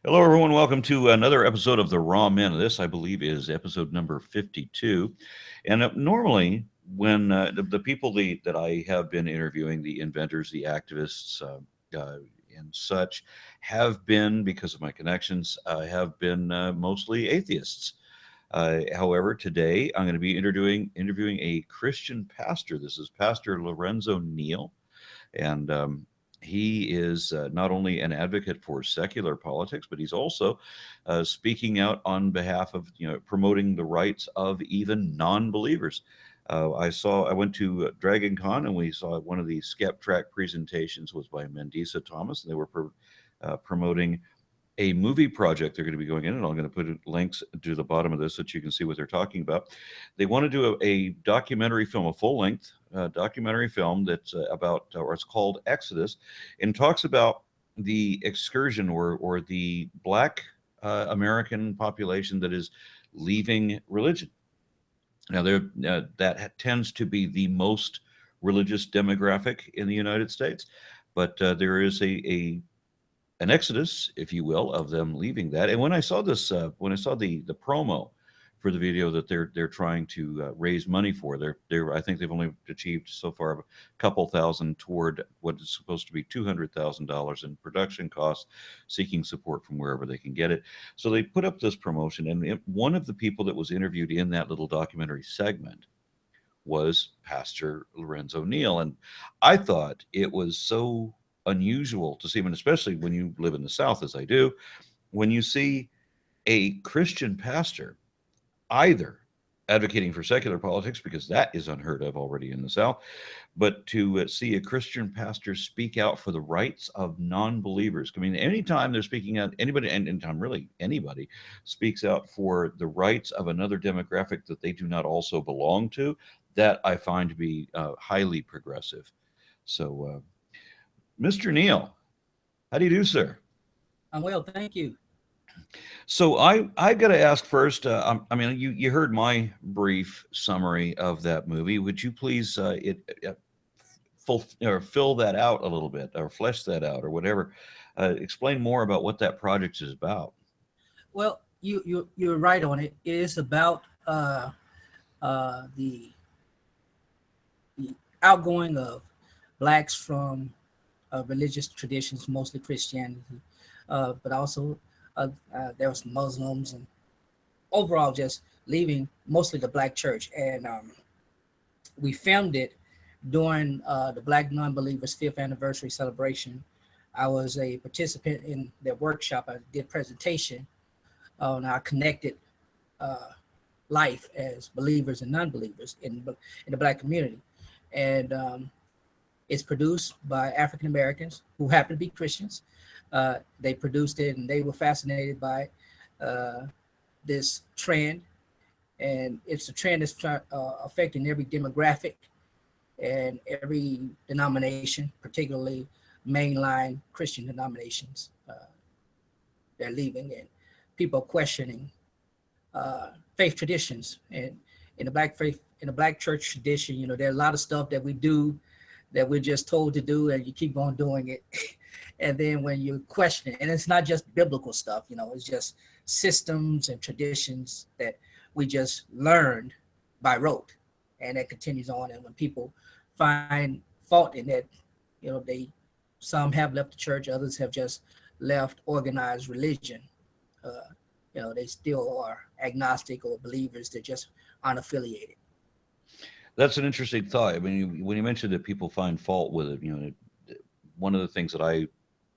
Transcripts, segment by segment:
Hello, everyone. Welcome to another episode of The Raw Men. This, I believe, is episode number 52. And normally, when the people that I have been interviewing, the inventors, the activists, and such, have been, because of my connections, have been mostly atheists. However, today I'm going to be interviewing a Christian pastor. This is Pastor Lorenzo Neal. And he is not only an advocate for secular politics, but he's also speaking out on behalf of, promoting the rights of even non-believers. I went to Dragon Con and we saw one of the Skeptrack presentations was by Mendisa Thomas, and they were promoting a movie project they're going to be going in, and I'm going to put links to the bottom of this so that you can see what they're talking about. They want to do a documentary film, a full-length documentary film that's or it's called Exodus, and talks about the excursion or the Black American population that is leaving religion. Now, that tends to be the most religious demographic in the United States, but there is a an exodus, if you will, of them leaving that. And when I saw this, when I saw the promo for the video that they're trying to raise money for, they're I think they've only achieved so far a couple thousand toward what is supposed to be $200,000 in production costs, seeking support from wherever they can get it. So they put up this promotion, and one of the people that was interviewed in that little documentary segment was Pastor Lorenzo Neal. And I thought it was so unusual to see him, and especially when you live in the South, as I do, when you see a Christian pastor either advocating for secular politics, because that is unheard of already in the South, but to see a Christian pastor speak out for the rights of non-believers. I mean, anytime they're speaking out, anybody, and anytime really anybody speaks out for the rights of another demographic that they do not also belong to, that I find to be highly progressive. So, Mr. Neal, how do you do, sir? I'm well, thank you. So I got to ask first. I mean, you heard my brief summary of that movie. Would you please fill that out a little bit, or flesh that out, or whatever? Explain more about what that project is about. Well, you're right on it. It is about the outgoing of blacks from religious traditions, mostly Christianity, but also there was Muslims and overall just leaving mostly the black church. And we filmed it during the Black Non-Believers 5th anniversary celebration. I was a participant in their workshop. I did presentation on our connected uh, life as believers and non-believers in the black community. And it's produced by African Americans who happen to be Christians. They produced it and they were fascinated by uh, this trend. And it's a trend that's affecting every demographic and every denomination, particularly mainline Christian denominations. They're leaving, and people questioning faith traditions. And in the black church tradition, there are a lot of stuff that we do that we're just told to do, and you keep on doing it. And then when you question it, and it's not just biblical stuff, it's just systems and traditions that we just learned by rote, and that continues on. And when people find fault in that, they some have left the church, others have just left organized religion. Uh, they still are agnostic or believers that just aren't affiliated. That's an interesting thought. I mean, when you mentioned that people find fault with it, one of the things that I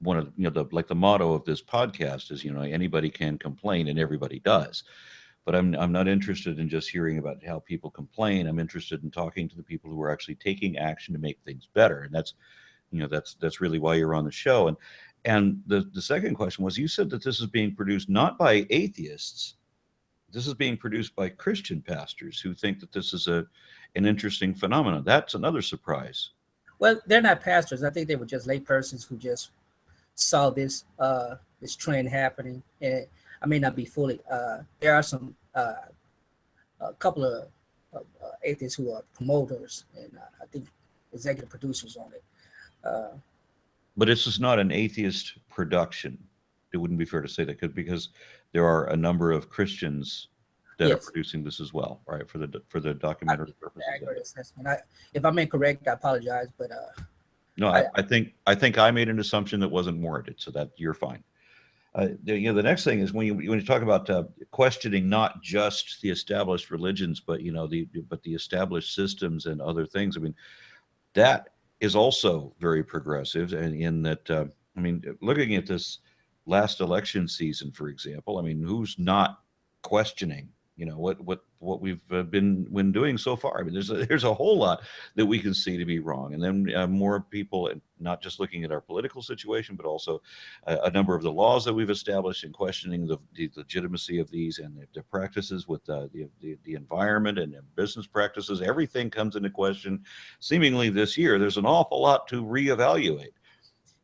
want to, like the motto of this podcast is, anybody can complain and everybody does. But I'm not interested in just hearing about how people complain. I'm interested in talking to the people who are actually taking action to make things better. And that's really why you're on the show. And the second question was, you said that this is being produced not by atheists. This is being produced by Christian pastors who think that this is an interesting phenomenon. That's another surprise. Well, they're not pastors. I think they were just lay persons who just saw this trend happening. And I may not be fully. There are some a couple of atheists who are promoters, and I think executive producers on it. Uh, But this is not an atheist production. it wouldn't be fair to say that because there are a number of Christians that are Yes, producing this as well, right? For the documentary purposes of accurate it. assessment. If I'm incorrect, I apologize, but No, I I think I made an assumption that wasn't warranted, so that you're fine. The next thing is when you talk about questioning not just the established religions, but the established systems and other things. I mean, that is also very progressive, and in that, I mean, looking at this last election season, for example, I mean, who's not questioning, what we've been doing so far? I mean, there's a whole lot that we can see to be wrong, and then more people, and not just looking at our political situation, but also a number of the laws that we've established, and questioning the legitimacy of these and the practices with the environment and the business practices. Everything comes into question seemingly this year. There's an awful lot to reevaluate.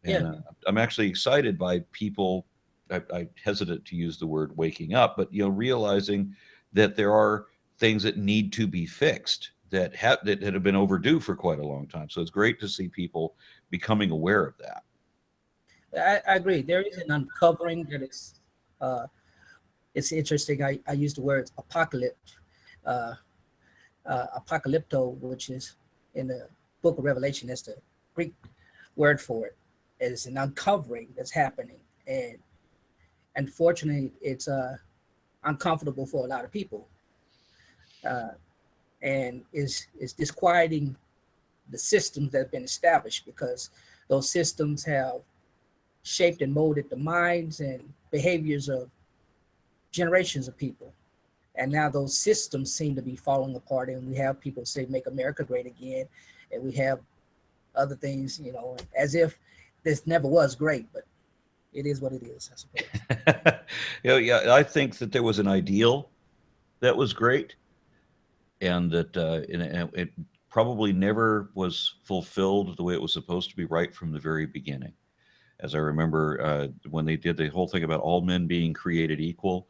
yeah, And I'm actually excited by people. I hesitate to use the word waking up, but realizing that there are things that need to be fixed that have been overdue for quite a long time. So it's great to see people becoming aware of that. I agree. There is an uncovering that is. Uh, it's interesting. I use the word apocalypse, uh, apocalypto, which is in the Book of Revelation. That's the Greek word for it. It's an uncovering that's happening, and unfortunately, it's uncomfortable for a lot of people, uh, and is disquieting the systems that have been established, because those systems have shaped and molded the minds and behaviors of generations of people. And now those systems seem to be falling apart, and we have people say "Make America Great Again," and we have other things, as if this never was great, but it is what it is, I suppose. Yeah, I think that there was an ideal that was great, and that and it probably never was fulfilled the way it was supposed to be right from the very beginning. As I remember, when they did the whole thing about all men being created equal,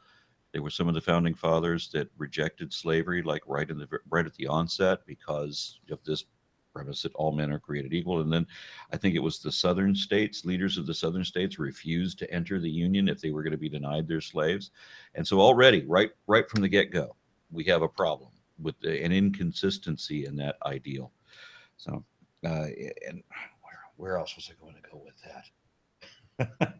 there were some of the founding fathers that rejected slavery, like right at the onset, because of this premise that all men are created equal. And then I think it was the southern states, leaders of the southern states, refused to enter the union if they were going to be denied their slaves. And so already, right from the get go, we have a problem with an inconsistency in that ideal. So, and where else was I going to go with that?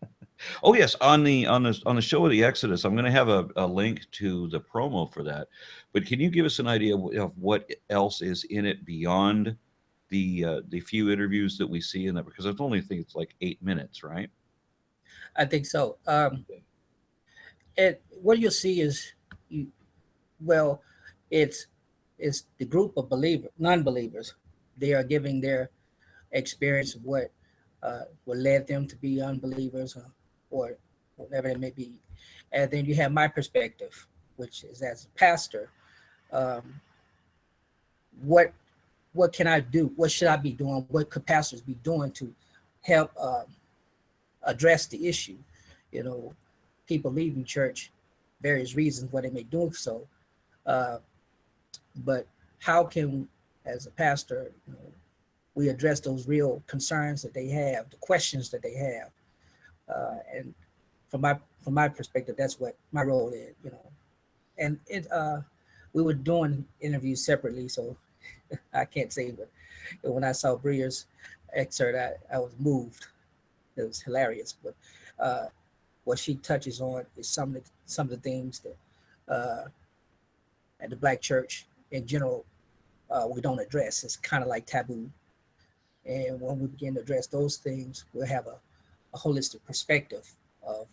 Oh yes, on the show of the Exodus, I'm going to have a link to the promo for that. But can you give us an idea of what else is in it beyond the few interviews that we see in that? Because I only think it's like 8 minutes, right? I think so. And what you'll see is, you, well, it's it's the group of non-believers. They are giving their experience of what led them to be unbelievers, or whatever it may be. And then you have my perspective, which is as a pastor. Um, what what can I do? What should I be doing? What could pastors be doing to help address the issue? You know, people leaving church, various reasons why they may do so. Uh, but how can, as a pastor, we address those real concerns that they have, the questions that they have, and from my perspective, that's what my role is. And we were doing interviews separately, so I can't say, but when I saw Breer's excerpt, I was moved. It was hilarious, but what she touches on is some of the things that at the Black church in general we don't address. It's kind of like taboo, and when we begin to address those things, we'll have a holistic perspective of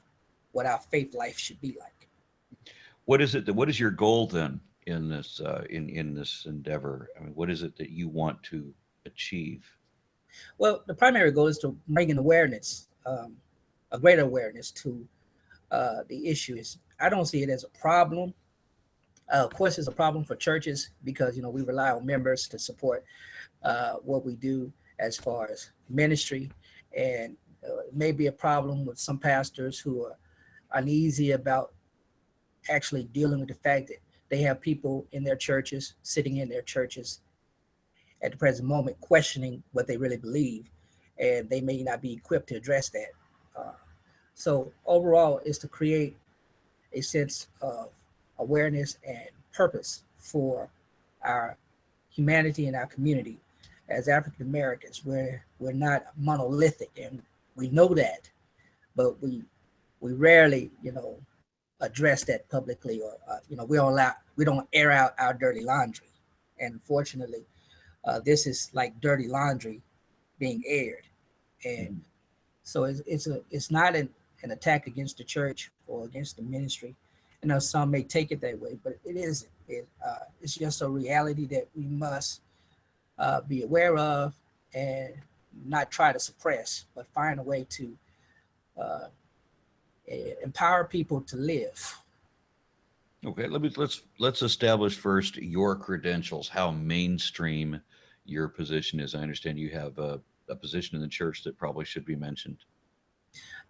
what our faith life should be like. What is your goal then in this in this endeavor? I mean, what is it that you want to achieve? Well, the primary goal is to bring an awareness, a greater awareness to the issues. I don't see it as a problem. Of course, it's a problem for churches because we rely on members to support what we do as far as ministry, and it may be a problem with some pastors who are uneasy about actually dealing with the fact that they have people in their churches, sitting in their churches at the present moment, questioning what they really believe, and they may not be equipped to address that. Uh, So overall, is to create a sense of awareness and purpose for our humanity and our community. As African Americans, we're not monolithic, and we know that, but we rarely, address that publicly, or we don't air out our dirty laundry. And unfortunately, this is like dirty laundry being aired, and Mhm. so it's not an attack against the church or against the ministry. I know some may take it that way, but it isn't. It's just a reality that we must be aware of and not try to suppress, but find a way to uh, empower people to live. Okay, let's establish first your credentials, how mainstream your position is. I understand you have a position in the church that probably should be mentioned.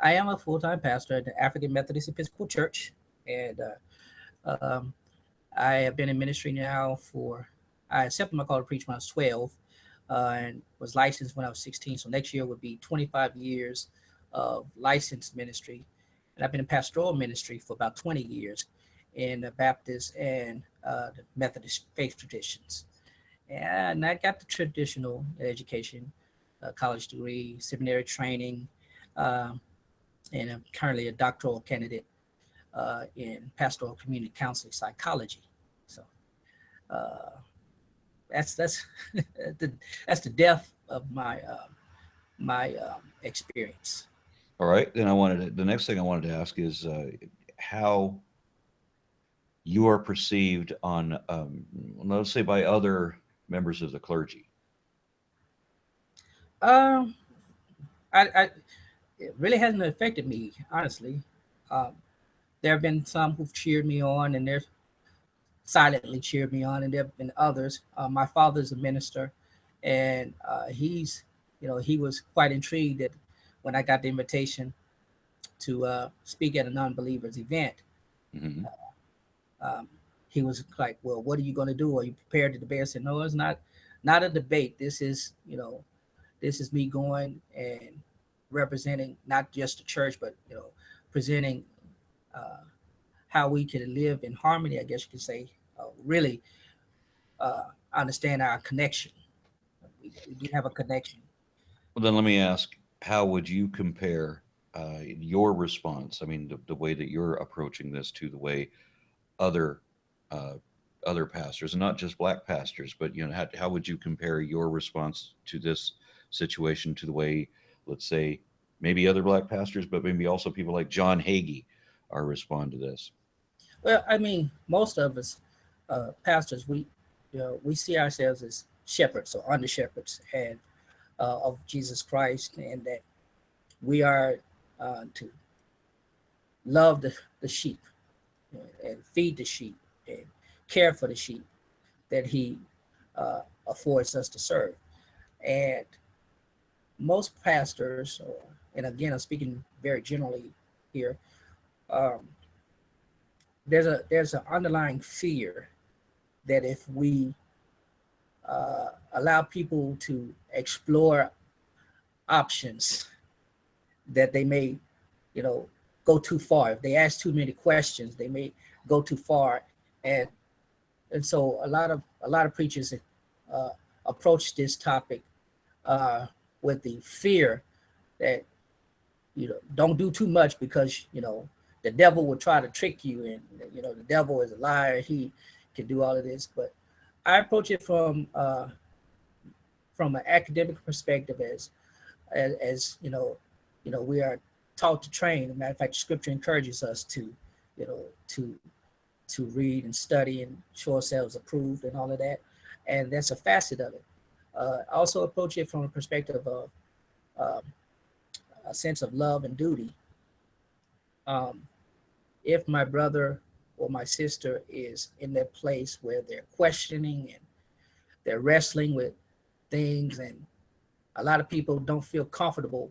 I am a full-time pastor at the African Methodist Episcopal Church, and I have been in ministry now I accepted my call to preach when I was 12, and was licensed when I was 16. So next year would be 25 years of licensed ministry. And I've been in pastoral ministry for about 20 years in the Baptist and the Methodist faith traditions. And I got the traditional education, college degree, seminary training, um, and I'm currently a doctoral candidate in pastoral community counseling psychology. So uh, that's the, that's the depth of my experience. All right, then the next thing I wanted to ask is how you are perceived on, let's say, by other members of the clergy. Um, I it really hasn't affected me, honestly. Um, there have been some who've cheered me on, and they're silently cheered me on, and there have been others. My father's a minister, and he was quite intrigued that when I got the invitation to speak at a non-believers event. Hmm. Um, he was like, "Well, what are you going to do? Are you prepared to debate?" I said, "No, it's not a debate. This is me going and representing not just the church, but presenting uh, how we can live in harmony. I guess you could say, really understand our connection. We do have a connection. Well, then let me ask, how would you compare your response? I mean, the way that you're approaching this to the way other uh, other pastors, and not just black pastors, but how would you compare your response to this situation to the way, let's say, maybe other black pastors, but maybe also people like John Hagee are respond to this? Well, I mean, most of us pastors, we see ourselves as shepherds or under shepherds and of Jesus Christ, and that we are to love the sheep and feed the sheep and care for the sheep that He affords us to serve. And most pastors, and again, I'm speaking very generally here, um, there's an underlying fear that if we allow people to explore options, that they may, you know, go too far. If they ask too many questions, they may go too far, and so a lot of preachers uh, approach this topic uh, with the fear that don't do too much, because the devil will try to trick you, and the devil is a liar. He can do all of this, but I approach it from an academic perspective, as we are taught to train. As a matter of fact, Scripture encourages us to you know to read and study and show ourselves approved and all of that, and that's a facet of it. I also approach it from a perspective of um, a sense of love and duty. Um, if my brother or my sister is in that place where they're questioning and they're wrestling with things, and a lot of people don't feel comfortable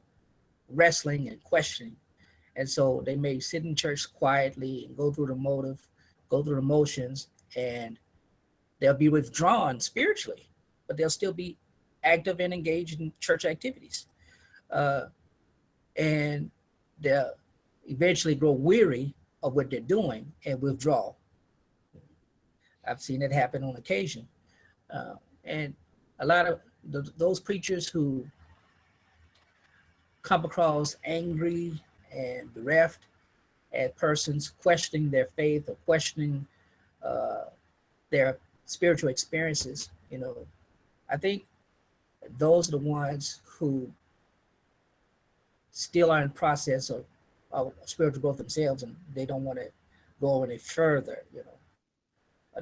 wrestling and questioning, and so they may sit in church quietly and go through the motions, and they'll be withdrawn spiritually, but they'll still be active and engaged in church activities. Uh, and they'll eventually grow weary of what they're doing and withdraw. I've seen it happen on occasion. And a lot of those preachers who come across angry and bereft at persons questioning their faith or questioning uh, their spiritual experiences, I think those are the ones who still are in process of spiritual growth themselves, and they don't want to go any further.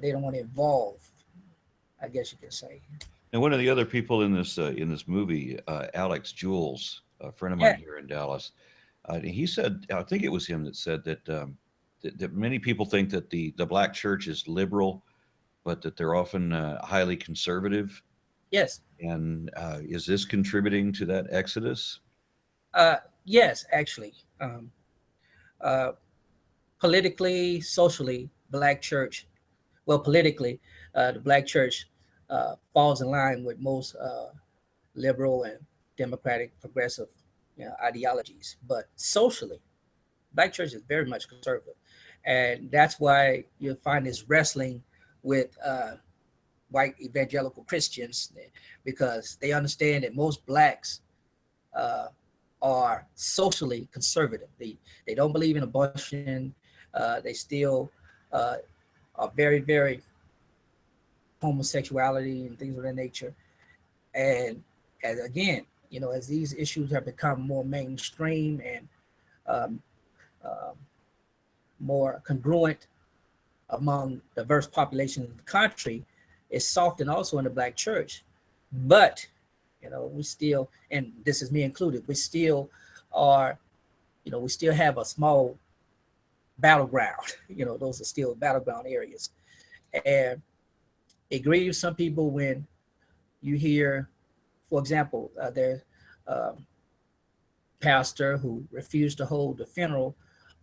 They don't want to evolve, I guess you could say. And one of the other people in this movie, Alex Jules, a friend of mine Yeah. here in Dallas, he said, I think it was him that said that many people think that the black church is liberal, but that they're often highly conservative. Yes. And is this contributing to that exodus? Yes, actually. Uh, Politically, socially, black church. Well, politically, the black church falls in line with most liberal and democratic progressive ideologies. But socially, black church is very much conservative, and that's why you find this wrestling with white evangelical Christians, because they understand that most blacks uh, are socially conservative. They don't believe in abortion. They still uh, are very, very homosexuality and things of that nature. And as again, as these issues have become more mainstream and um, um, more congruent among diverse populations in the country, it's softened also in the black church. But we still, and this is me included, we still are, we still have a small battleground. Those are still battleground areas, and it grieves some people when you hear, for example, there's a pastor who refused to hold the funeral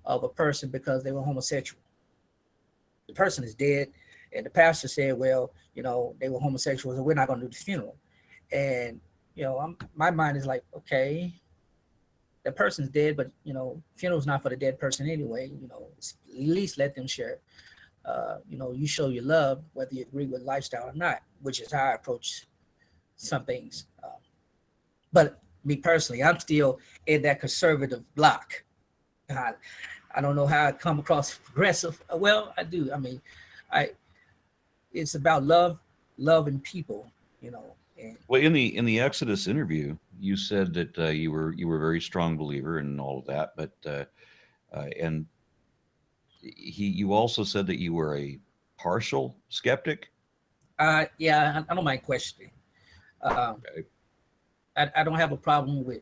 of a person because they were homosexual. The person is dead, and the pastor said, well, they were homosexuals, so we're not going to do the funeral. And my mind is like, okay, the person's dead, but funeral's not for the dead person anyway. At least let them share. You show your love whether you agree with lifestyle or not, which is how I approach some things. But me personally, I'm still in that conservative block. I don't know how I come across progressive. Well, I do. I mean, I it's about loving people, And Well, in the Exodus interview, you said that you were a very strong believer in all of that, but and you also said that you were a partial skeptic. yeah, I don't mind questioning. Um, Okay. I don't have a problem with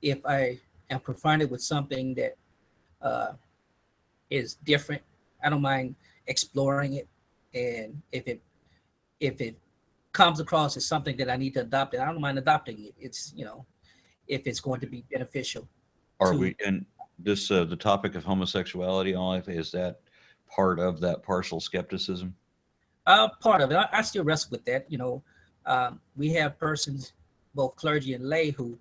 if I am confronted with something that uh, is different. I don't mind exploring it, and if it comes across as something that I need to adopt, and I don't mind adopting it. It's if it's going to be beneficial Are to we and this the topic of homosexuality and all that, is that part of that partial skepticism? part of it. I still wrestle with that. We have persons, both clergy and lay, who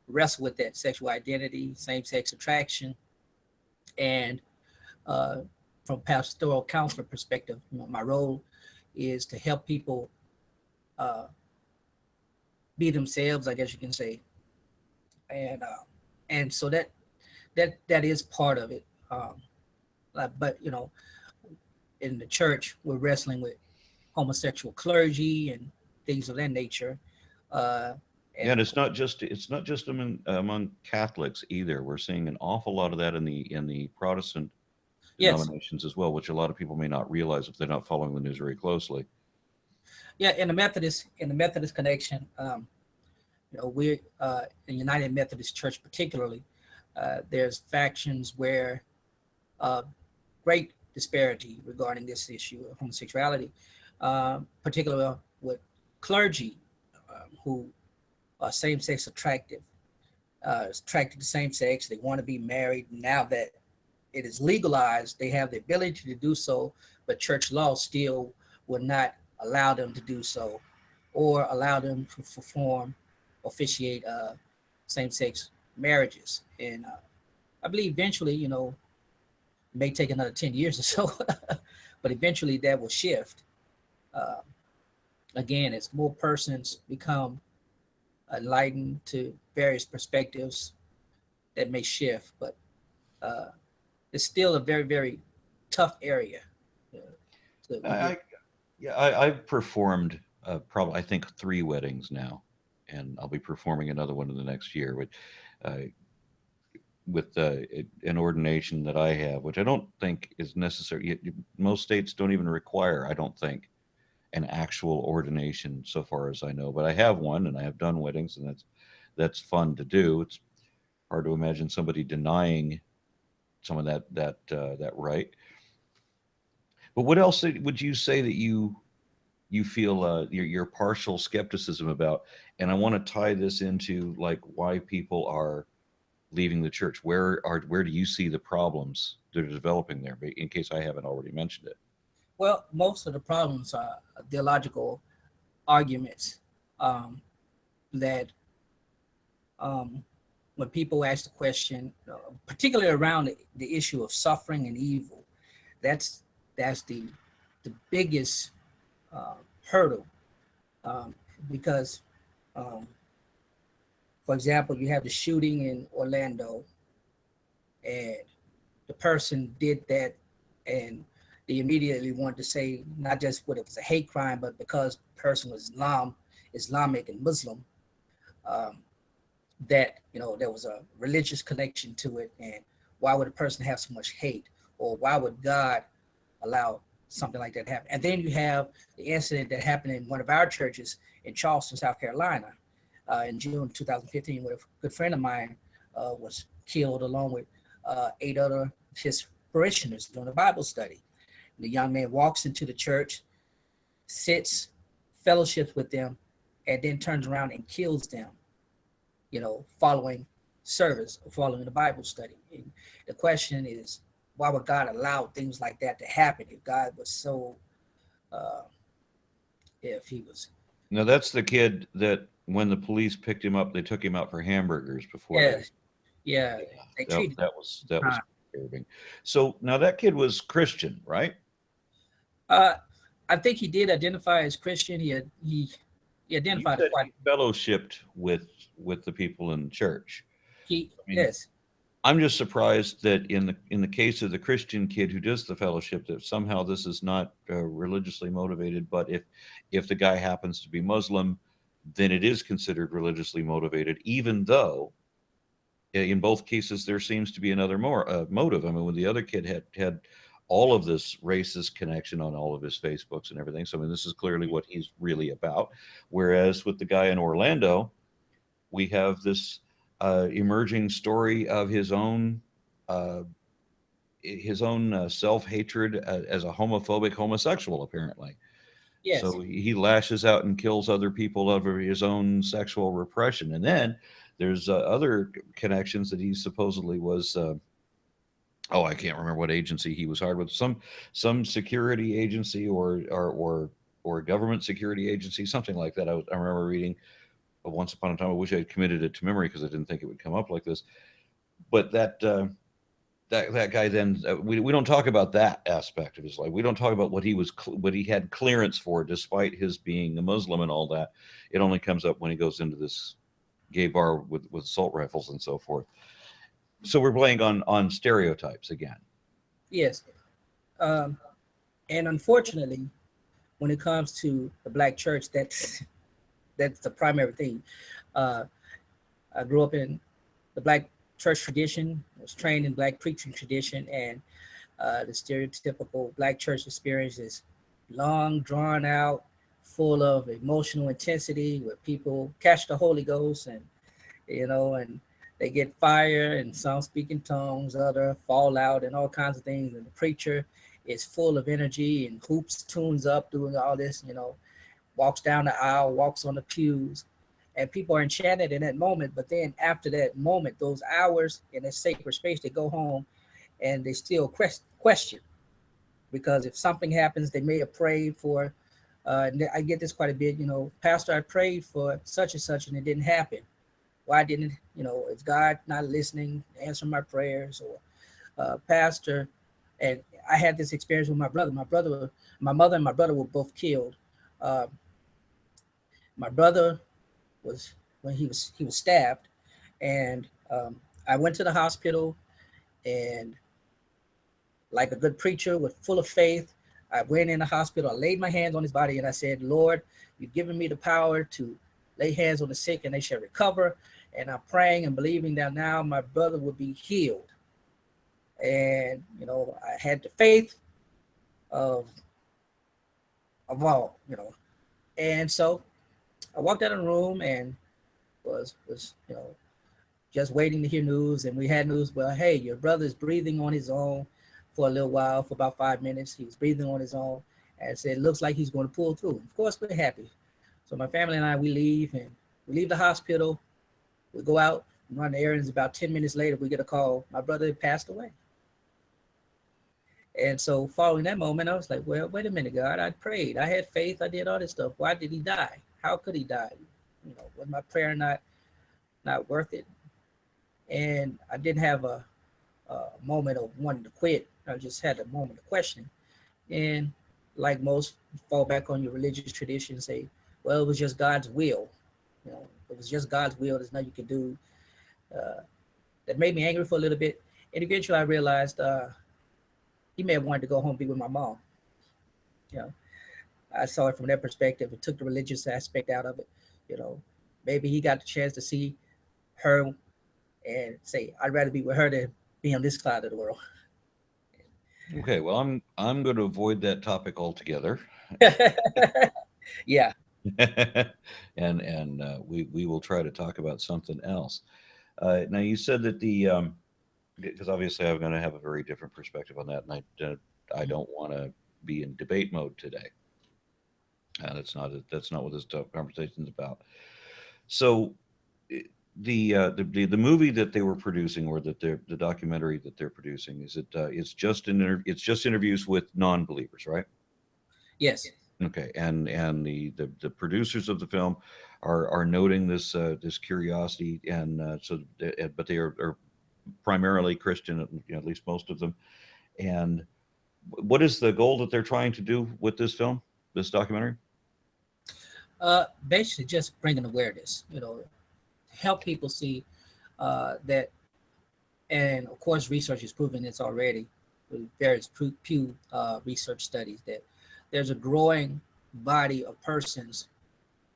wrestle with that sexual identity, same-sex attraction, and uh, from pastoral counselor perspective, my role is to help people uh, be themselves, I guess you can say, and so that is part of it. But in the church, we're wrestling with homosexual clergy and things of that nature. Uh, Yeah, and and it's not just among Catholics either. We're seeing an awful lot of that in the Protestant yes, denominations as well, which a lot of people may not realize if they're not following the news very closely. yeah, in the Methodist connection, we in United Methodist Church particularly, there's factions where uh, great disparity regarding this issue of homosexuality, particularly with clergy who are same-sex attracted to same sex. They want to be married. Now that it is legalized, they have the ability to do so, but church law still would not allow them to do so, or allow them to officiate same-sex marriages. And I believe eventually, may take another 10 years or so, but eventually that will shift. Uh, Again, as more persons become enlightened to various perspectives, that may shift, but uh, it's still a very, very tough area uh, to get. I yeah, I've performed probably I think 3 weddings now, and I'll be performing another one in the next year uh, with an ordination that I have, which I don't think is necessary. Most states don't even require, I don't think, an actual ordination, so far as I know. But I have one, and I have done weddings, and that's fun to do. It's hard to imagine somebody denying some of that right. But what else would you say that you feel your partial skepticism about? And I want to tie this into like why people are leaving the church. Where do you see the problems that are developing there? In case I haven't already mentioned it. Well, most of the problems are theological arguments um, that um, when people ask the question, particularly around the issue of suffering and evil, that's the biggest uh, hurdle um, because, um, for example, you have the shooting in Orlando, and the person did that, and they immediately wanted to say not just what it was a hate crime, but because the person was Islamic and Muslim, um, that there was a religious connection to it, and why would a person have so much hate, or why would God allow something like that to happen? And then you have the incident that happened in one of our churches in Charleston, South Carolina, in June 2015, where a good friend of mine was killed along with 8 other of his parishioners during a Bible study. The young man walks into the church, sits, fellowships with them, and then turns around and kills them, following service, following the Bible study. And the question is, why would God allow things like that to happen if God was so, uh, if he was, Now that's the kid that when the police picked him up, they took him out for hamburgers before yeah, they. yeah, Yeah, they that, treated that was that was time. disturbing. So now that kid was Christian, right? Uh, I think he did identify as Christian. He You identified it said quite. he fellowshipped with the people in church. He I mean, Yes, I'm just surprised that in the case of the Christian kid who does the fellowship, that somehow this is not religiously motivated. But if the guy happens to be Muslim, then it is considered religiously motivated, even though in both cases there seems to be another more motive. I mean, when the other kid had all of this racist connection on all of his Facebooks and everything, so I mean, this is clearly what he's really about. Whereas with the guy in Orlando, we have this emerging story of uh, his own self hatred as a homophobic homosexual, apparently. yes, So he lashes out and kills other people over his own sexual repression. And then there's other connections that he supposedly was. Oh, I can't remember what agency he was hired with. Some security agency or government security agency, something like that. I remember reading once upon a time. I wish I had committed it to memory because I didn't think it would come up like this. But that guy then we don't talk about that aspect of his life. We don't talk about what he had clearance for, despite his being a Muslim and all that. It only comes up when he goes into this gay bar with assault rifles and so forth. So we're playing on stereotypes again. yes. Um, and unfortunately, when it comes to the black church, that's the primary thing. Uh, I grew up in the black church tradition, was trained in black preaching tradition, and the stereotypical black church experience is long, drawn out, full of emotional intensity, where people catch the Holy Ghost and they get fire, and some speak in tongues, other fall out, and all kinds of things. And the preacher is full of energy and hoops, tunes up, doing all this, walks down the aisle, walks on the pews, and people are enchanted in that moment. But then after that moment, those hours in a sacred space, they go home and they still question, because if something happens, they may have prayed for. And I get this quite a bit, Pastor, I prayed for such and such, and it didn't happen. why didn't, is God not listening, answering my prayers, or pastor? And I had this experience with my brother. My mother and my brother were both killed. Uh, my brother was when he was stabbed, and I went to the hospital, and like a good preacher with full of faith, I went in the hospital. I laid my hands on his body, and I said, "Lord, you've given me the power to lay hands on the sick, and they shall recover." And I'm praying and believing that now my brother will be healed. And I had the faith of all, and so I walked out of the room and was just waiting to hear news. And we had news. Well, hey, your brother's breathing on his own for a little while, for about 5 minutes. He was breathing on his own, and said it looks like he's going to pull through. Of course, we're happy. So my family and I, we leave, and we leave the hospital. We go out, run errands. About 10 minutes later, we get a call. My brother had passed away. And so following that moment, I was like, well, wait a minute, God, I prayed. I had faith. I did all this stuff. Why did he die? How could he die? Was my prayer not worth it? And I didn't have a moment of wanting to quit. I just had a moment of questioning. And like most, fall back on your religious tradition, say, well, it was just God's will. It was just God's will. There's nothing you can do. That made me angry for a little bit. And eventually I realized he may have wanted to go home and be with my mom. You know, I saw it from that perspective. It took the religious aspect out of it. You know, maybe he got the chance to see her and say, I'd rather be with her than be on this side of the world. Okay, well, I'm going to avoid that topic altogether, Yeah. and we will try to talk about something else. Now, you said that because obviously I'm going to have a very different perspective on that, and I don't want to be in debate mode today. That's not what this conversation is about. So, i- the movie that they were producing, or that the documentary that they're producing, is it's just interviews with non-believers, right? Yes. Okay, and the producers of the film are noting this curiosity, and but they are primarily Christian, at least most of them. And what is the goal that they're trying to do with this film, this documentary? Basically, just bringing awareness. Help people see that, and of course, research has proven this already with various Pew research studies that there's a growing body of persons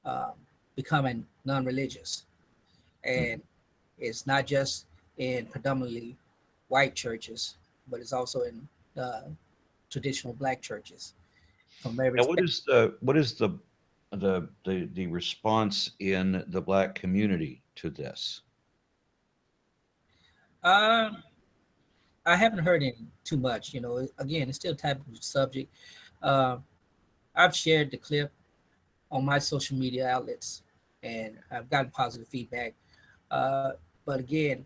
um, becoming non-religious, Mhm. and it's not just in predominantly white churches, but it's also in traditional black churches from every Now, spectrum. what is the response in the black community to this? Um, I haven't heard any too much. Again, it's still a type of subject. Uh, I've shared the clip on my social media outlets, and I've gotten positive feedback. Uh, but again,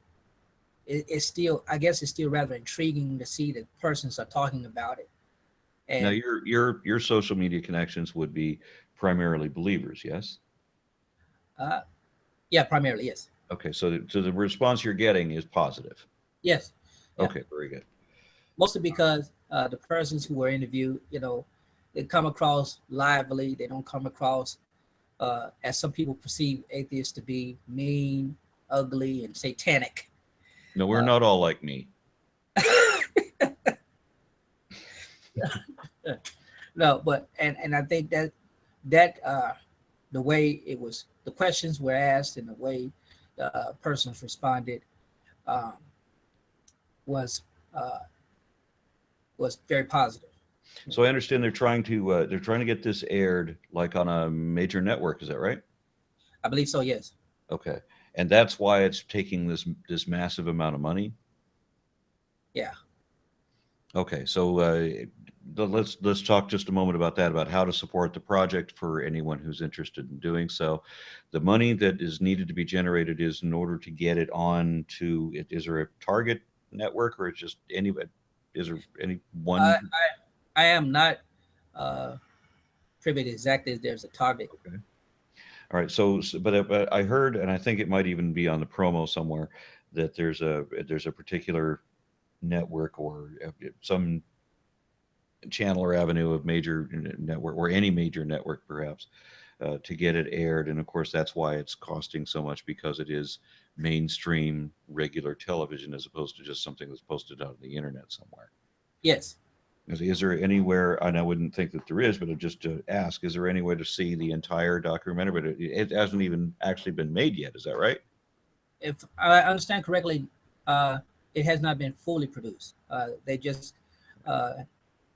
it's still, I guess, it's still rather intriguing to see that persons are talking about it. Now, And your social media connections would be primarily believers, yes? uh, yeah, primarily, yes. Okay, so the response you're getting is positive. Yes. Yeah. Okay, very good. Mostly because the persons who were interviewed, they come across lively. They don't come across, as some people perceive atheists to be, mean, ugly, and satanic. No, we're Uh, not all like me. no, but and I think that the way the questions were asked and the way the persons responded um, was uh, was very positive. So I understand they're trying to get this aired like on a major network. Is that right? I believe so. Yes. Okay, and that's why it's taking this massive amount of money. Yeah. Okay, so let's talk just a moment about that, about how to support the project for anyone who's interested in doing so. The money that is needed to be generated is in order to get it on to it. Is there a target network, or it's just any? Is there any I one? I am not uh, privy to exactly if there's a target. Okay. All right. But I heard, and I think it might even be on the promo somewhere, that there's a particular network or some channel or avenue of major network or any major network perhaps to get it aired. And of course, that's why it's costing so much, because it is mainstream regular television as opposed to just something that's posted out on the internet somewhere. Yes. Is there anywhere, and I wouldn't think that there is, but just to ask, is there any way to see the entire documentary? But it hasn't even actually been made yet. Is that right? If I understand correctly, uh, it has not been fully produced. They just uh,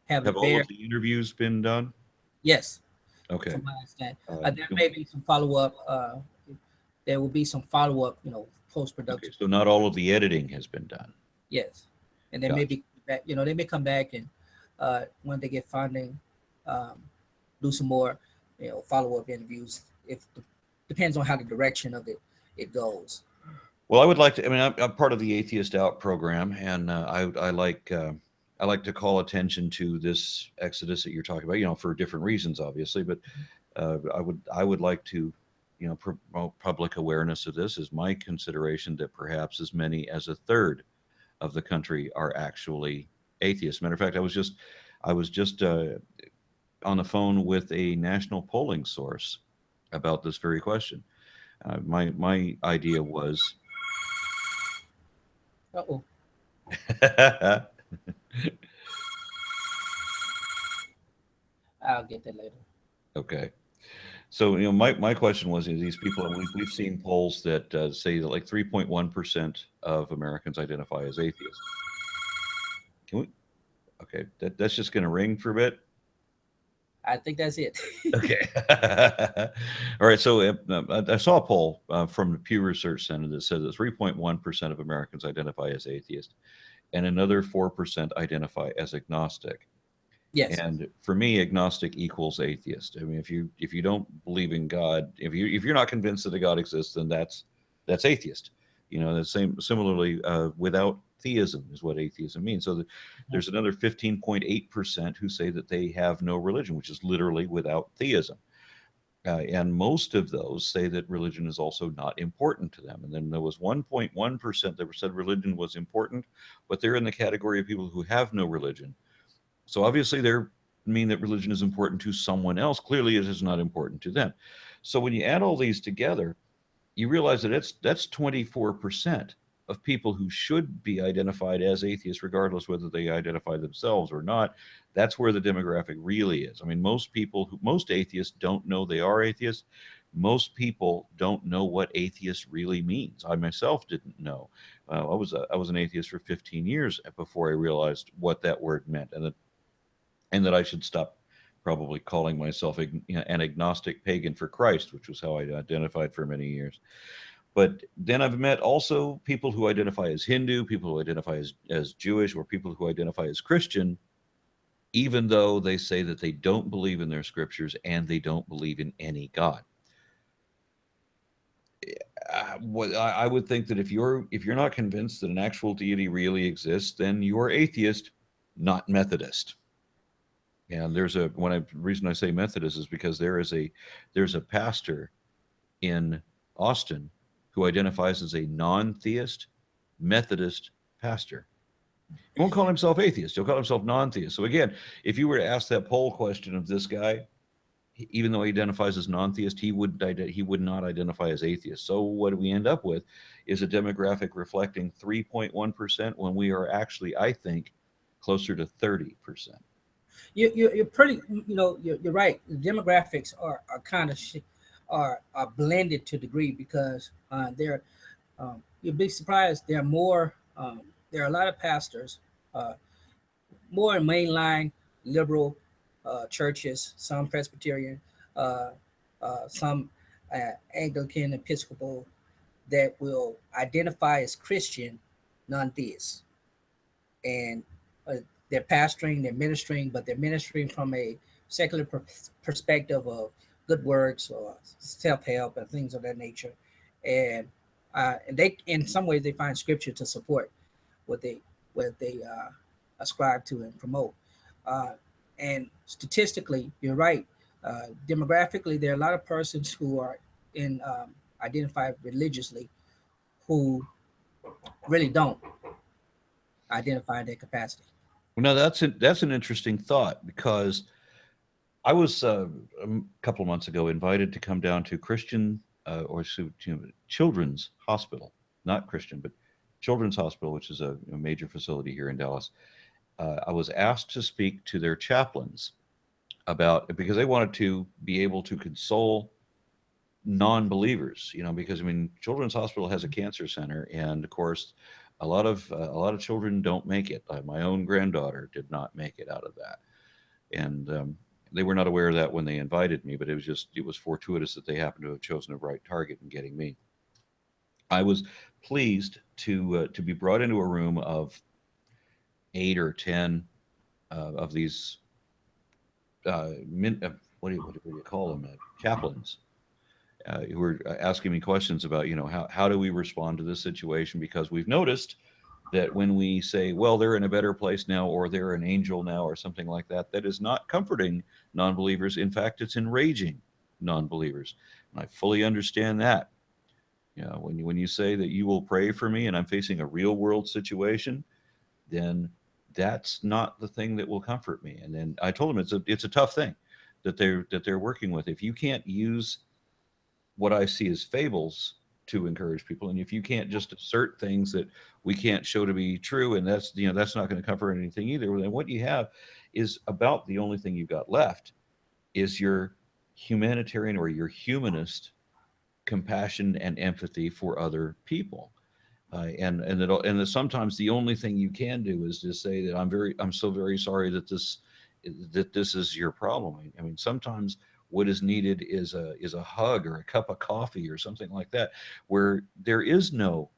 have Have it all bare. of the interviews been done? Yes, Okay. from my understanding. Uh, There may be some follow up. There will be some follow up, post okay. production. So not all of the editing has been done. Yes, and they may Gotcha. be back. They may come back and when they get funding, um, do some more, follow up interviews. If depends on how the direction of it goes. Well, I would like to. I mean, I'm part of the Atheist Out program, and I like to call attention to this exodus that you're talking about. For different reasons, obviously, but I would like to, promote public awareness of this. Is my consideration that perhaps as many as a third of the country are actually atheists. Matter of fact, I was just on the phone with a national polling source about this very question. My idea was. Oh, I'll get that later. Okay. So, my question was, these people, and we've seen polls that say that like 3.1% of Americans identify as atheists. Can we? Okay, that's just going to ring for a bit. I think that's it. Okay. All right. So, I saw a poll from the Pew Research Center that said that 3.1% of Americans identify as atheist, and another 4% identify as agnostic. Yes. And for me, agnostic equals atheist. I mean, if you don't believe in God, if you're not convinced that a God exists, then that's atheist. The same similarly without theism is what atheism means. So there's another 15.8% who say that they have no religion, which is literally without theism. And most of those say that religion is also not important to them. And then there was 1.1% that said religion was important, but they're in the category of people who have no religion. So obviously they mean that religion is important to someone else. Clearly it is not important to them. So when you add all these together, you realize that that's 24% of people who should be identified as atheists, regardless whether they identify themselves or not. That's where the demographic really is. I mean, most atheists don't know they are atheists. Most people don't know what atheist really means. I myself didn't know. I was an atheist for 15 years before I realized what that word meant, and that I should stop probably calling myself an agnostic pagan for Christ, which was how I identified for many years. But then I've met also people who identify as Hindu, people who identify as Jewish, or people who identify as Christian, even though they say that they don't believe in their scriptures and they don't believe in any God. I would think that if you're not convinced that an actual deity really exists, then you're atheist, not Methodist. And reason I say Methodist is because there's a pastor in Austin who identifies as a non-theist Methodist pastor. He won't call himself atheist. He'll call himself non-theist. So again, if you were to ask that poll question of this guy, even though he identifies as non-theist, he would not identify as atheist. So what do we end up with is a demographic reflecting 3.1% when we are actually, I think, closer to 30%. You're pretty. You're right. The demographics are kind of are blended to a degree because they're you'll be surprised. There are more. There are a lot of pastors, uh, more mainline liberal churches, some Presbyterian, uh, some Anglican, Episcopal that will identify as Christian, non-theists, and they're pastoring, they're ministering, but they're ministering from a secular perspective of good works or self-help and things of that nature, and they in some ways they find scripture to support what they ascribe to and promote. Uh, and statistically, you're right. Demographically, there are a lot of persons who are in identify religiously who really don't identify their capacity. Well, now that's an interesting thought because I was a couple of months ago invited to come down to Christian Children's Hospital, not Christian, but Children's Hospital, which is a major facility here in Dallas. I was asked to speak to their chaplains about because they wanted to be able to console non-believers, because I mean, Children's Hospital has a cancer center, and of course, a lot of children don't make it. My own granddaughter did not make it out of that, and they were not aware of that when they invited me. But it was fortuitous that they happened to have chosen a right target in getting me. I was pleased to be brought into a room of 8 or 10 of these what do you call them, chaplains, who were asking me questions about, how do we respond to this situation? Because we've noticed that when we say, well, they're in a better place now, or they're an angel now, or something like that, that is not comforting non-believers. In fact, it's enraging non-believers. And I fully understand that. When you say that you will pray for me and I'm facing a real world situation, then that's not the thing that will comfort me. And then I told them it's a tough thing that they're working with. If you can't use what I see as fables to encourage people, and if you can't just assert things that we can't show to be true, and that's not going to cover anything either, then what you have is about the only thing you've got left is your humanitarian or your humanist compassion and empathy for other people. And sometimes the only thing you can do is just say that I'm so very sorry that this is your problem. I mean, sometimes what is needed is a hug or a cup of coffee or something like that, where there is no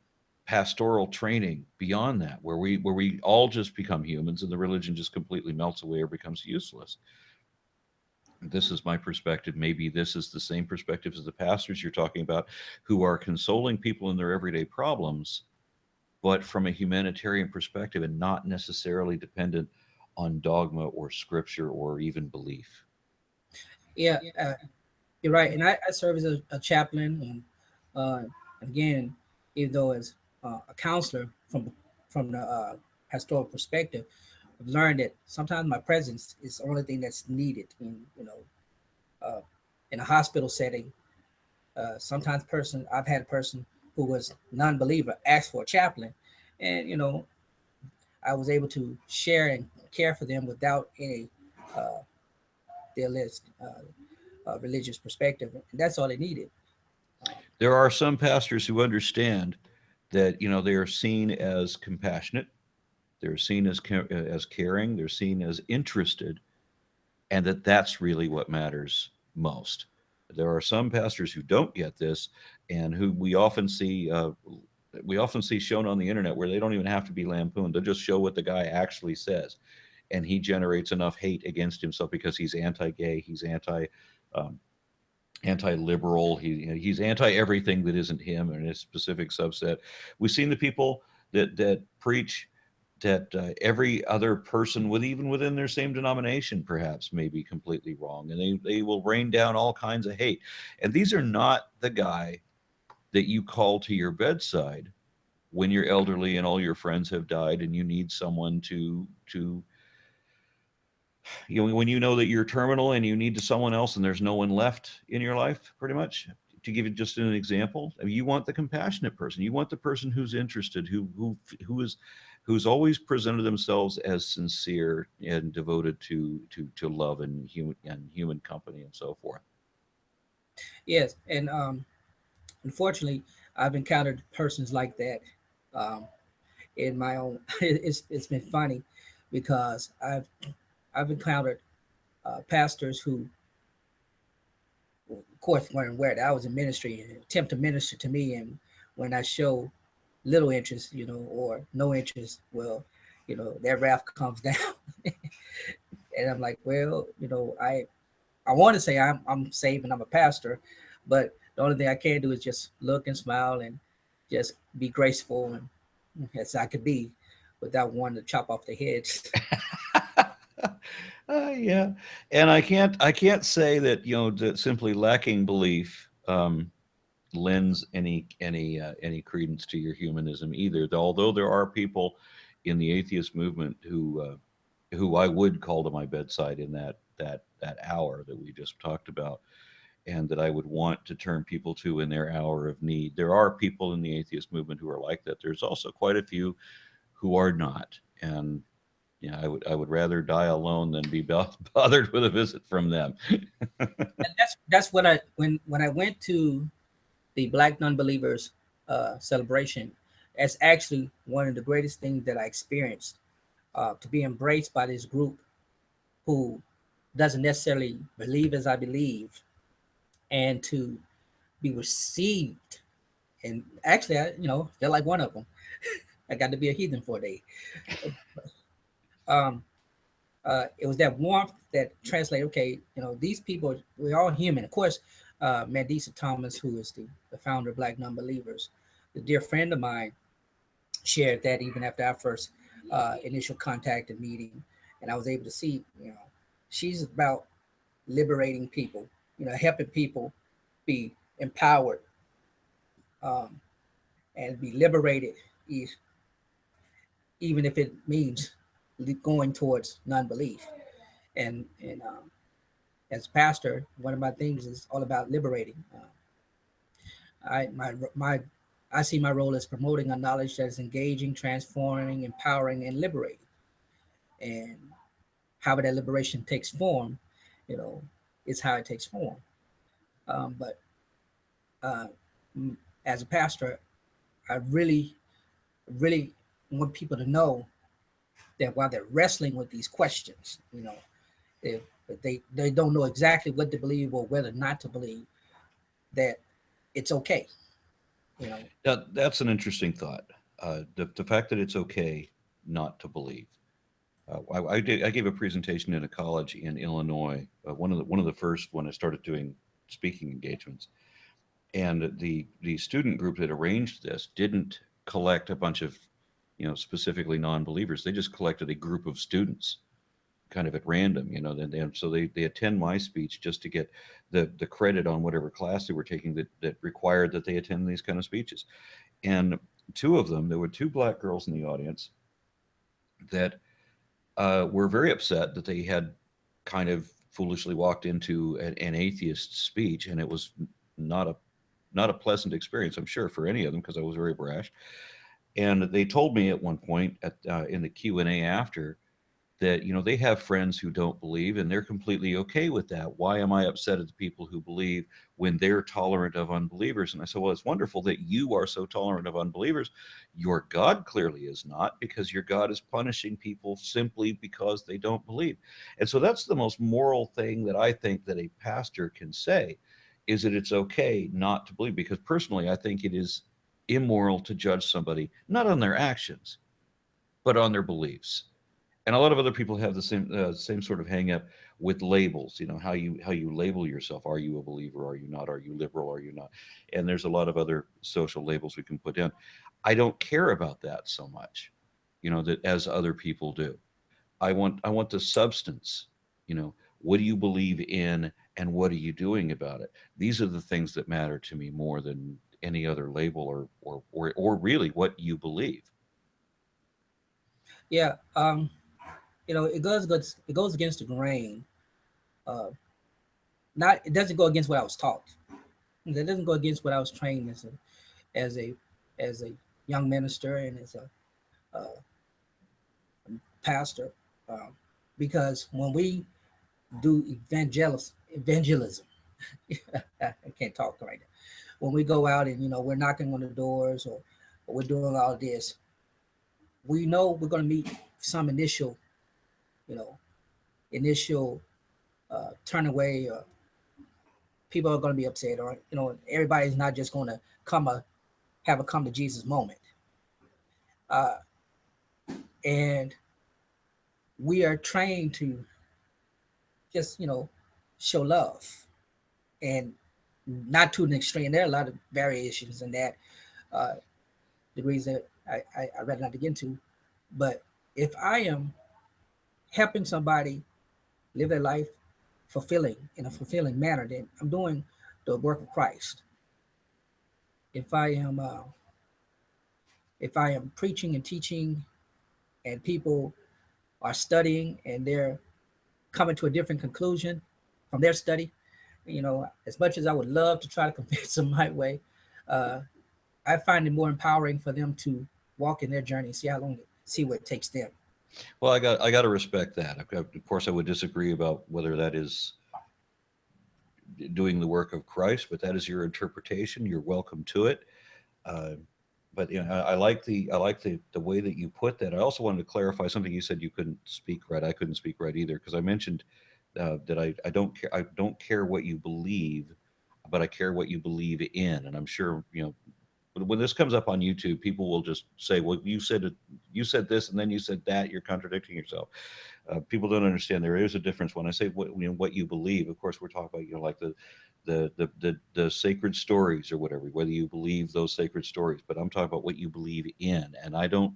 pastoral training beyond that, where we all just become humans and the religion just completely melts away or becomes useless. This is my perspective. Maybe this is the same perspective as the pastors you're talking about, who are consoling people in their everyday problems, but from a humanitarian perspective and not necessarily dependent on dogma or scripture or even belief. Yeah, you're right. And I serve as a chaplain, and again, even though as a counselor from the pastoral perspective, I've learned that sometimes my presence is the only thing that's needed uh, in a hospital setting. Sometimes I've had a person who was non-believer ask for a chaplain, and I was able to share and care for them without any uh, their list religious perspective, and that's all they needed. Um, There are some pastors who understand that they are seen as compassionate, they're seen as caring, they're seen as interested, and that's really what matters most. There are some pastors who don't get this, and who we often see shown on the internet, where they don't even have to be lampooned. They'll just show what the guy actually says, and he generates enough hate against himself because he's anti-gay, he's um, anti-liberal, he's anti everything that isn't him and a specific subset. We've seen the people that preach that every other person, even within their same denomination, perhaps may be completely wrong, and they will rain down all kinds of hate. And these are not the guy that you call to your bedside when you're elderly and all your friends have died and you need someone to when you know that you're terminal and you need to someone else and there's no one left in your life, pretty much. To give you just an example, I mean, you want the compassionate person, you want the person who's interested, who's always presented themselves as sincere and devoted to love and human company and so forth. yes, and unfortunately, I've encountered persons like that um, in my own. It's been funny because I've encountered pastors who, of course, weren't aware that I was in ministry and attempt to minister to me, and when I show little interest, or no interest, well, their wrath comes down, and I'm like, well, I want to say I'm saved and I'm a pastor, but the only thing I can do is just look and smile and just be graceful and as I could be, without wanting to chop off their heads. Yeah, and I can't say that that simply lacking belief. lends any credence to your humanism either. Although there are people in the atheist movement who I would call to my bedside in that hour that we just talked about, and that I would want to turn people to in their hour of need. There are people in the atheist movement who are like that. There's also quite a few who are not, and yeah, I would rather die alone than be bothered with a visit from them. And that's what when I went to the Black non-believers celebration. That's actually one of the greatest things that I experienced, to be embraced by this group who doesn't necessarily believe as I believe, and to be received. And actually, I felt like one of them. I got to be a heathen for a day. Um, it was that warmth that translated. Okay, these people, we're all human. Of course, Mandisa Thomas, who is the founder of Black Non-Believers, a dear friend of mine, shared that even after our first initial contact and meeting, and I was able to see, she's about liberating people, helping people be empowered, um, and be liberated, even if it means going towards non-belief. And as pastor, one of my things is all about liberating. I see my role as promoting a knowledge that is engaging, transforming, empowering, and liberating. And however that liberation takes form, you know, is how it takes form. But uh, as a pastor, I really want people to know that while they're wrestling with these questions, if they don't know exactly what to believe or whether not to believe, that it's okay. You know, That's an interesting thought. The fact that it's okay not to believe. I gave a presentation in a college in Illinois, one of the first when I started doing speaking engagements, and the student group that arranged this didn't collect a bunch of specifically non-believers. They just collected a group of students kind of at random, so they attend my speech just to get the credit on whatever class they were taking that required that they attend these kind of speeches. And two of them, there were two black girls in the audience that were very upset that they had kind of foolishly walked into an atheist speech, and it was not a not a pleasant experience, I'm sure, for any of them because I was very brash. And they told me at one point in the Q&A after that they have friends who don't believe and they're completely okay with that. Why am I upset at the people who believe when they're tolerant of unbelievers? And I said, well, it's wonderful that you are so tolerant of unbelievers. Your God clearly is not, because your God is punishing people simply because they don't believe. And so that's the most moral thing that I think that a pastor can say, is that it's okay not to believe. Because personally, I think it is immoral to judge somebody not on their actions but on their beliefs. And a lot of other people have the same sort of hang up with labels. How you label yourself. Are you a believer? Are you not? Are you liberal? Are you not? And there's a lot of other social labels we can put in. I don't care about that so much, that as other people do. I want the substance. What do you believe in, and what are you doing about it? These are the things that matter to me more than any other label, or really what you believe. yeah. It goes against the grain. Uh, Not it doesn't go against what I was taught. It doesn't go against what I was trained as a as a young minister and as a pastor. Um, because when we do evangelism, I can't talk right now. When we go out and we're knocking on the doors, or we're doing all of this, we know we're going to meet some you know, initial turn away. People are going to be upset, or everybody's not just going to have a come to Jesus moment. Uh, and we are trained to just show love, and not to an extreme. There are a lot of variations in that, uh, degrees that I rather not to get into. But if I am helping somebody live their life fulfilling in a fulfilling manner, then I'm doing the work of Christ. if I am if I am preaching and teaching, and people are studying and they're coming to a different conclusion from their study, as much as I would love to try to convince them my way, uh, I find it more empowering for them to walk in their journey, see where it takes them. Well, I got to respect that. Of course, I would disagree about whether that is doing the work of Christ, but that is your interpretation. You're welcome to it. Uh, but I like the way that you put that. I also wanted to clarify something you said. You couldn't speak right. I couldn't speak right either, because I mentioned that I don't care what you believe, but I care what you believe in. And I'm sure when this comes up on YouTube, people will just say, "Well, you said this, and then you said that. You're contradicting yourself." People don't understand there is a difference. When I say what you believe, of course, we're talking about like the sacred stories or whatever, whether you believe those sacred stories. But I'm talking about what you believe in, and I don't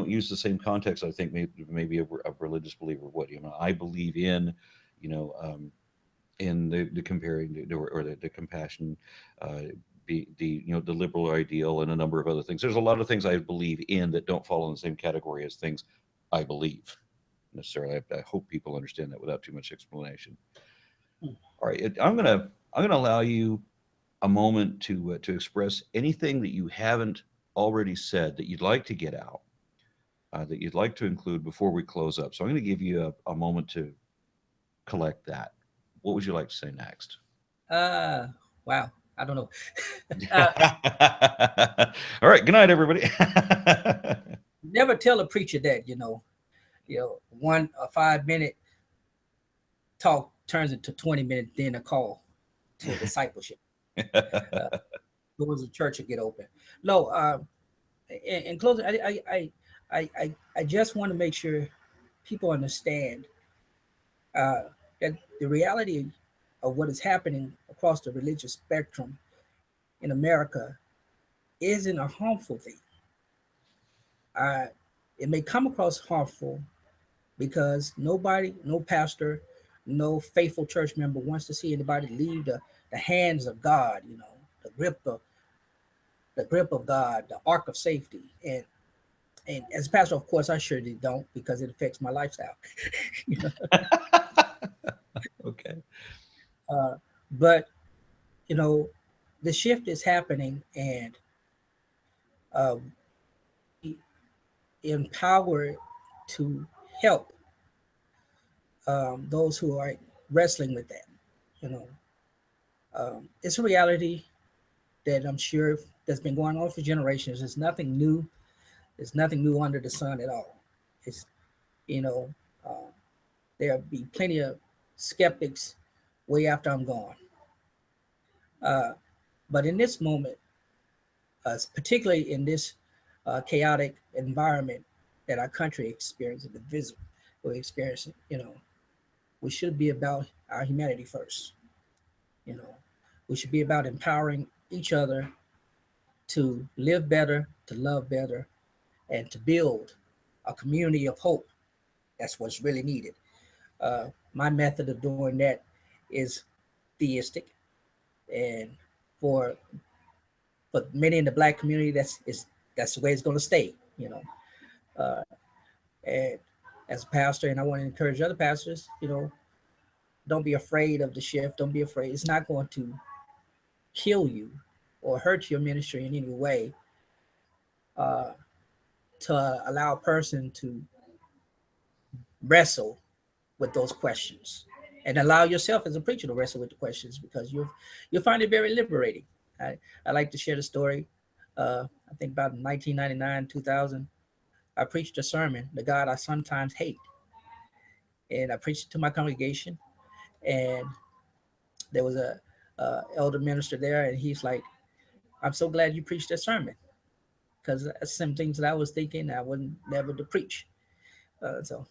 use the same context. I think maybe a religious believer would. I believe in the comparing or the compassion, uh, the liberal ideal, and a number of other things. There's a lot of things I believe in that don't fall in the same category as things I believe necessarily. I hope people understand that without too much explanation. All right, I'm gonna allow you a moment to express anything that you haven't already said that you'd like to get out, that you'd like to include before we close up. So I'm going to give you a moment to collect that. What would you like to say next? Uh, wow, I don't know. uh, All right. Good night, everybody. Never tell a preacher that one a 5 minute talk turns into 20 minutes, then a call to discipleship. Uh, doors of church will get open. No, in closing, I just want to make sure people understand uh, that the reality of what is happening across the religious spectrum in America isn't a harmful thing. Uh, it may come across harmful because nobody, no pastor, no faithful church member wants to see anybody leave the hands of God, the grip of the grip of God, the ark of safety. And as a pastor, of course, I surely don't, because it affects my lifestyle. you know? Okay. uh, but you know, the shift is happening, and uh, empowered to help those who are wrestling with that. You know, it's a reality that I'm sure that's been going on for generations. It's nothing new. There's nothing new under the sun at all. It's you know, uh, there'll be plenty of skeptics way after I'm gone. Uh, but in this moment, particularly in this chaotic environment that our country experiences, the visit we're experiencing, we should be about our humanity first. You know, we should be about empowering each other to live better, to love better, and to build a community of hope. That's what's really needed. My method of doing that is theistic, and for for many in the Black community, that's the way it's going to stay. Uh, and as a pastor, and I want to encourage other pastors, don't be afraid of the shift. Don't be afraid. It's not going to kill you or hurt your ministry in any way, uh, to allow a person to wrestle with those questions, and allow yourself as a preacher to wrestle with the questions, because you'll find it very liberating. I like to share the story. I think about 1999, 2000, I preached a sermon, "The God I Sometimes Hate," and I preached it to my congregation. And there was a elder minister there, and he's like, "I'm so glad you preached that sermon, because that's some things that I was thinking I wouldn't never to preach." So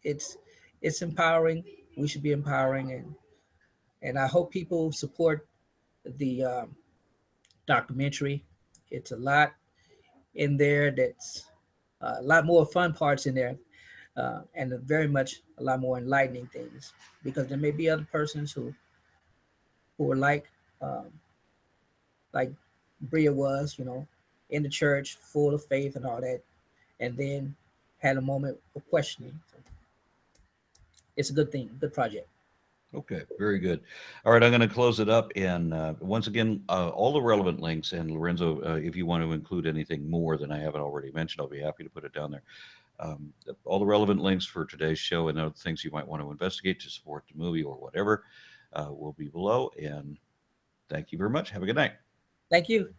it's it's empowering. We should be empowering, and I hope people support the documentary. It's a lot in there that's a lot more fun parts in there, and very much a lot more enlightening things, because there may be other persons who are um, like Bria was, in the church, full of faith and all that, and then had a moment of questioning. So it's a good thing, good project. Okay, very good. All right, I'm going to close it up. And once again, all the relevant links. And Lorenzo, if you want to include anything more than I haven't already mentioned, I'll be happy to put it down there. All the relevant links for today's show and other things you might want to investigate to support the movie or whatever will be below. And thank you very much. Have a good night. Thank you.